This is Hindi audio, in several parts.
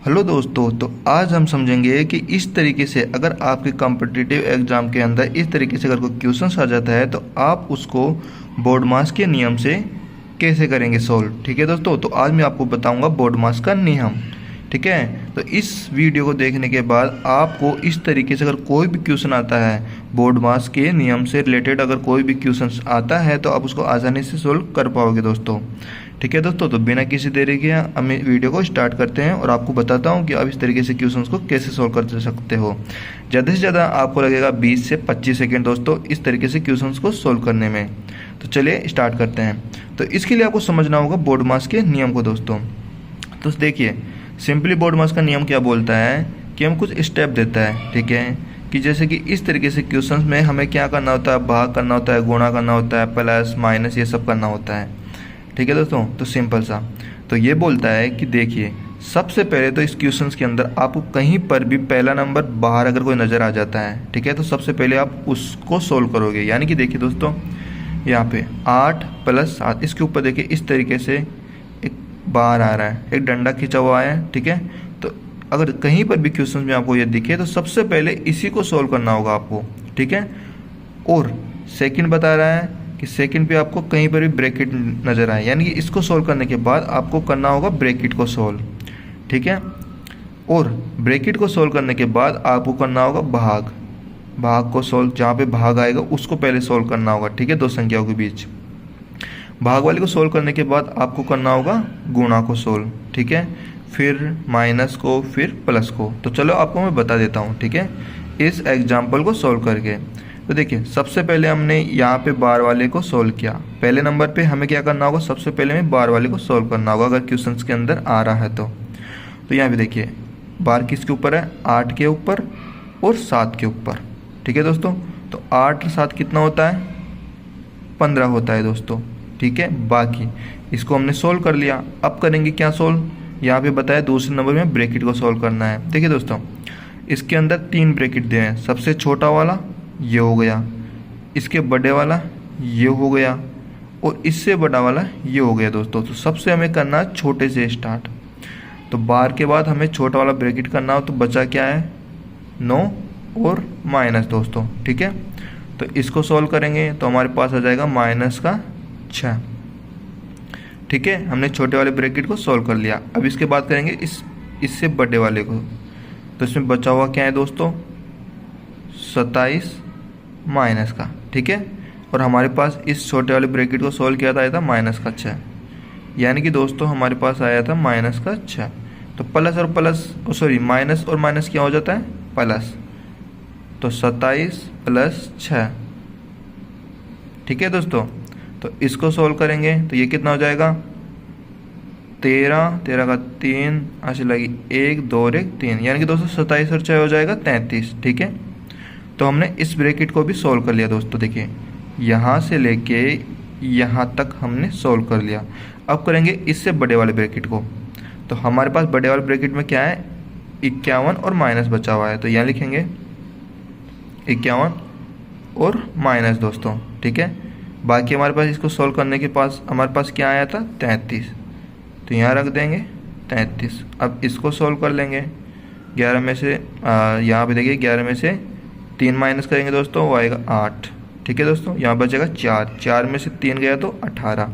हेलो दोस्तों, तो आज हम समझेंगे कि इस तरीके से अगर आपके कॉम्पिटिटिव एग्ज़ाम के अंदर इस तरीके से अगर कोई क्वेश्चन आ जाता है तो आप उसको बोर्ड मास के नियम से कैसे करेंगे सॉल्व। ठीक है दोस्तों, तो आज मैं आपको बताऊंगा बोर्ड मास का नियम। ठीक है, तो इस वीडियो को देखने के बाद आपको इस तरीके से अगर कोई भी क्वेश्चन आता है बोर्ड मास के नियम से रिलेटेड, अगर कोई भी क्वेश्चन आता है तो आप उसको आसानी से सोल्व कर पाओगे दोस्तों। ठीक है दोस्तों, तो बिना किसी देरी के हम वीडियो को स्टार्ट करते हैं और आपको बताता हूं कि आप इस तरीके से क्वेश्चंस को कैसे सोल्व कर सकते हो। ज़्यादा से ज़्यादा आपको लगेगा 20 से 25 सेकेंड दोस्तों इस तरीके से क्वेश्चंस को सोल्व करने में। तो चलिए स्टार्ट करते हैं। तो इसके लिए आपको समझना होगा बोर्ड मास के नियम को दोस्तों। तो देखिए, सिंपली बोर्ड मास का नियम क्या बोलता है कि हम कुछ स्टेप देता है। ठीक है, कि जैसे कि इस तरीके से क्वेश्चंस में हमें क्या करना होता है, भाग करना होता है, गुणा करना होता है, प्लस माइनस ये सब करना होता है। ठीक है दोस्तों, तो सिंपल सा तो ये बोलता है कि देखिए, सबसे पहले तो इस क्वेश्चंस के अंदर आपको कहीं पर भी पहला नंबर बाहर अगर कोई नज़र आ जाता है, ठीक है, तो सबसे पहले आप उसको सोल्व करोगे। यानी कि देखिए दोस्तों, यहाँ पे 8 + 7, इसके ऊपर देखिए इस तरीके से एक बाहर आ रहा है, एक डंडा खींचा हुआ है। ठीक है, तो अगर कहीं पर भी क्वेश्चन में आपको ये दिखे तो सबसे पहले इसी को सोल्व करना होगा आपको। ठीक है, और सेकंड बता रहा है कि सेकंड पे आपको कहीं पर भी ब्रैकेट नज़र आए, यानी कि इसको सोल्व करने के बाद आपको करना होगा ब्रैकेट को सोल्व। ठीक है, और ब्रैकेट को सोल्व करने के बाद आपको करना होगा भाग को सोल्व, जहाँ पे भाग आएगा उसको पहले सोल्व करना होगा। ठीक है, दो संख्याओं के बीच भाग वाले को सोल्व करने के बाद आपको करना होगा गुणा को सोल्व। ठीक है, फिर माइनस को, फिर प्लस को। तो चलो आपको मैं बता देता हूँ। ठीक है, इस एग्जाम्पल को सोल्व करके तो देखिए, सबसे पहले हमने यहाँ पे बार वाले को सोल्व किया। पहले नंबर पे हमें क्या करना होगा, सबसे पहले हमें बार वाले को सोल्व करना होगा अगर क्वेश्चंस के अंदर आ रहा है तो यहाँ पे देखिए बार किसके ऊपर है, 8 के ऊपर और 7 के ऊपर। ठीक है दोस्तों, तो 8 और 7 कितना होता है, 15 होता है दोस्तों। ठीक है, बाकी इसको हमने सोल्व कर लिया। अब करेंगे क्या सोल्व, यहाँ पे बताया दूसरे नंबर में ब्रैकेट को सोल्व करना है। देखिए दोस्तों, इसके अंदर 3 ब्रैकेट दिए हैं। सबसे छोटा वाला ये हो गया, इसके बड़े वाला ये हो गया, और इससे बड़ा वाला ये हो गया दोस्तों। तो सबसे हमें करना है छोटे से स्टार्ट। तो बार के बाद हमें छोटा वाला ब्रैकेट करना हो, तो बचा क्या है, 9 और माइनस दोस्तों। ठीक है, तो इसको सॉल्व करेंगे तो हमारे पास आ जाएगा -6। ठीक है, हमने छोटे वाले ब्रैकेट को सॉल्व कर लिया। अब इसके बाद करेंगे इससे बड़े वाले को। तो इसमें बचा हुआ क्या है दोस्तों, 27 माइनस का। ठीक है, और हमारे पास इस छोटे वाले ब्रैकेट को सोल्व किया था, आया था -6। यानी कि दोस्तों हमारे पास आया था -6। तो प्लस और प्लस, सॉरी, माइनस और माइनस क्या हो जाता है, प्लस। तो 27 + 6। ठीक है दोस्तों, तो इसको सोल्व करेंगे तो ये कितना हो जाएगा, 13 का 3 ऐसे लगी 1 2 और 1 3, यानी कि दोस्तों 27 और 6 हो जाएगा 33। ठीक है, तो हमने इस ब्रैकेट को भी सोल्व कर लिया दोस्तों। देखिए, यहाँ से लेके यहाँ तक हमने सोल्व कर लिया। अब करेंगे इससे बड़े वाले ब्रैकेट को। तो हमारे पास बड़े वाले ब्रैकेट में क्या है, 51 और माइनस बचा हुआ है। तो यहाँ लिखेंगे 51 और माइनस दोस्तों। ठीक है, बाकी हमारे पास इसको सोल्व करने के पास हमारे पास क्या आया था, 33। तो यहाँ रख देंगे 33। अब इसको सोल्व कर लेंगे। 11 में से यहाँ पे देखिए 11 में से 3 माइनस करेंगे दोस्तों, वो आएगा 8। ठीक है दोस्तों, यहाँ बचेगा 4 में से 3 गया तो 18।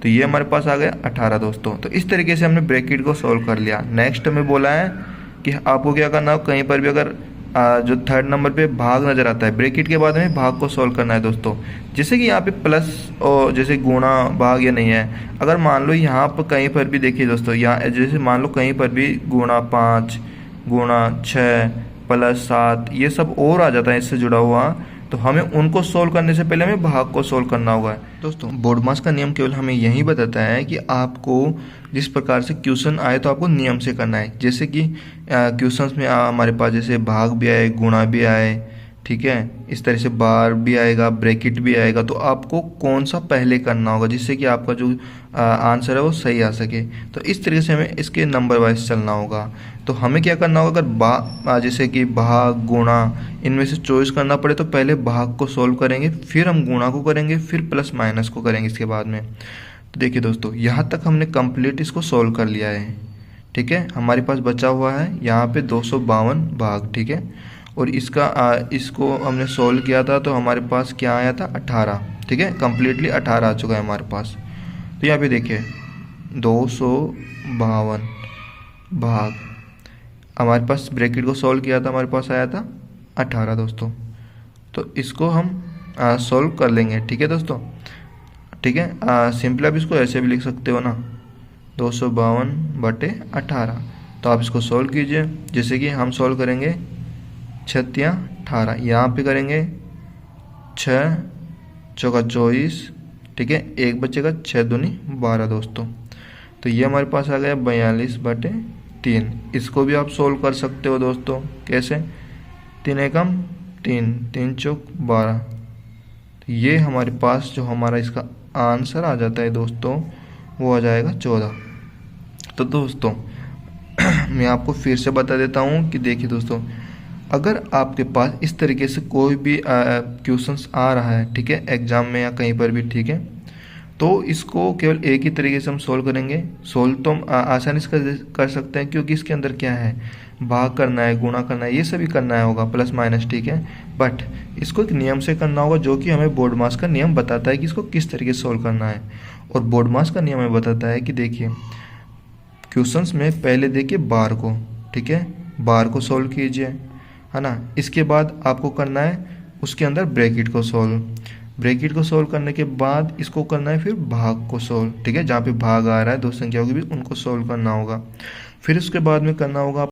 तो ये हमारे पास आ गया 18 दोस्तों। तो इस तरीके से हमने ब्रैकेट को सोल्व कर लिया। नेक्स्ट हमें बोला है कि आपको क्या करना हो, कहीं पर भी अगर जो थर्ड नंबर पे भाग नज़र आता है, ब्रैकेट के बाद हमें भाग को सोल्व करना है दोस्तों। जैसे कि यहाँ पे प्लस और जैसे गुणा भाग या नहीं है, अगर मान लो यहाँ पर कहीं पर भी देखिए दोस्तों, यहाँ जैसे मान लो कहीं पर भी गुणा 5, गुणा 6, प्लस 7 ये सब और आ जाता है इससे जुड़ा हुआ, तो हमें उनको सोल्व करने से पहले हमें भाग को सोल्व करना होगा दोस्तों। बोर्ड मास का नियम केवल हमें यही बताता है कि आपको जिस प्रकार से क्वेश्चन आए तो आपको नियम से करना है। जैसे कि क्वेश्चंस में हमारे पास जैसे भाग भी आए, गुणा भी आए, ठीक है, इस तरह से बार भी आएगा, ब्रैकेट भी आएगा, तो आपको कौन सा पहले करना होगा जिससे कि आपका जो आंसर है वो सही आ सके। तो इस तरीके से हमें इसके नंबर वाइज चलना होगा। तो हमें क्या करना होगा, अगर जैसे कि भाग गुणा इनमें से चॉइस करना पड़े तो पहले भाग को सोल्व करेंगे, फिर हम गुणा को करेंगे, फिर प्लस माइनस को करेंगे इसके बाद में। तो देखिए दोस्तों, यहाँ तक हमने कंप्लीट इसको सोल्व कर लिया है। ठीक है, हमारे पास बचा हुआ है यहाँ पे 252 भाग। ठीक है, और इसको हमने सोल्व किया था तो हमारे पास क्या आया था 18। ठीक है, कम्प्लीटली 18 आ चुका है हमारे पास। तो यहाँ पे देखिए 252 भाग, हमारे पास ब्रैकेट को सॉल्व किया था, हमारे पास आया था 18 दोस्तों। तो इसको हम सॉल्व कर लेंगे। ठीक है दोस्तों, ठीक है, सिंपल आप इसको ऐसे भी लिख सकते हो ना, 252/18। तो आप इसको सॉल्व कीजिए, जैसे कि हम सॉल्व करेंगे 6×18, यहाँ पे करेंगे 6 चौका 24। ठीक है, एक बचेगा 6 दूनी 12 दोस्तों। तो ये हमारे पास आ गया 42/3। इसको भी आप सोल्व कर सकते हो दोस्तों, कैसे, 3 एकम 3, 3 चौक 12। तो ये हमारे पास जो हमारा इसका आंसर आ जाता है दोस्तों, वो आ जाएगा 14। तो दोस्तों मैं आपको फिर से बता देता हूँ कि देखिए दोस्तों, अगर आपके पास इस तरीके से कोई भी क्वेश्चंस आ रहा है, ठीक है, एग्जाम में या कहीं पर भी, ठीक है, तो इसको केवल एक ही तरीके से हम सोल्व करेंगे। सोल्व तो हम आसानी से कर सकते हैं, क्योंकि इसके अंदर क्या है, भाग करना है, गुणा करना है, ये सभी करना होगा, प्लस माइनस। ठीक है, बट इसको एक नियम से करना होगा, जो कि हमें बोर्ड मास का नियम बताता है कि इसको किस तरीके से सोल्व करना है। और बोर्ड मास का नियम हमें बताता है कि देखिए क्वेश्चंस में पहले देखिए बार को, ठीक है, बार को सोल्व कीजिए, है ना। इसके बाद आपको करना है उसके अंदर ब्रैकेट को सोल्व, ब्रैकेट को सोल्व करने के बाद इसको करना है फिर भाग को सोल्व। ठीक है, जहाँ पे भाग आ रहा है दो संख्याओं की भी, उनको सोल्व करना होगा। फिर उसके बाद में करना होगा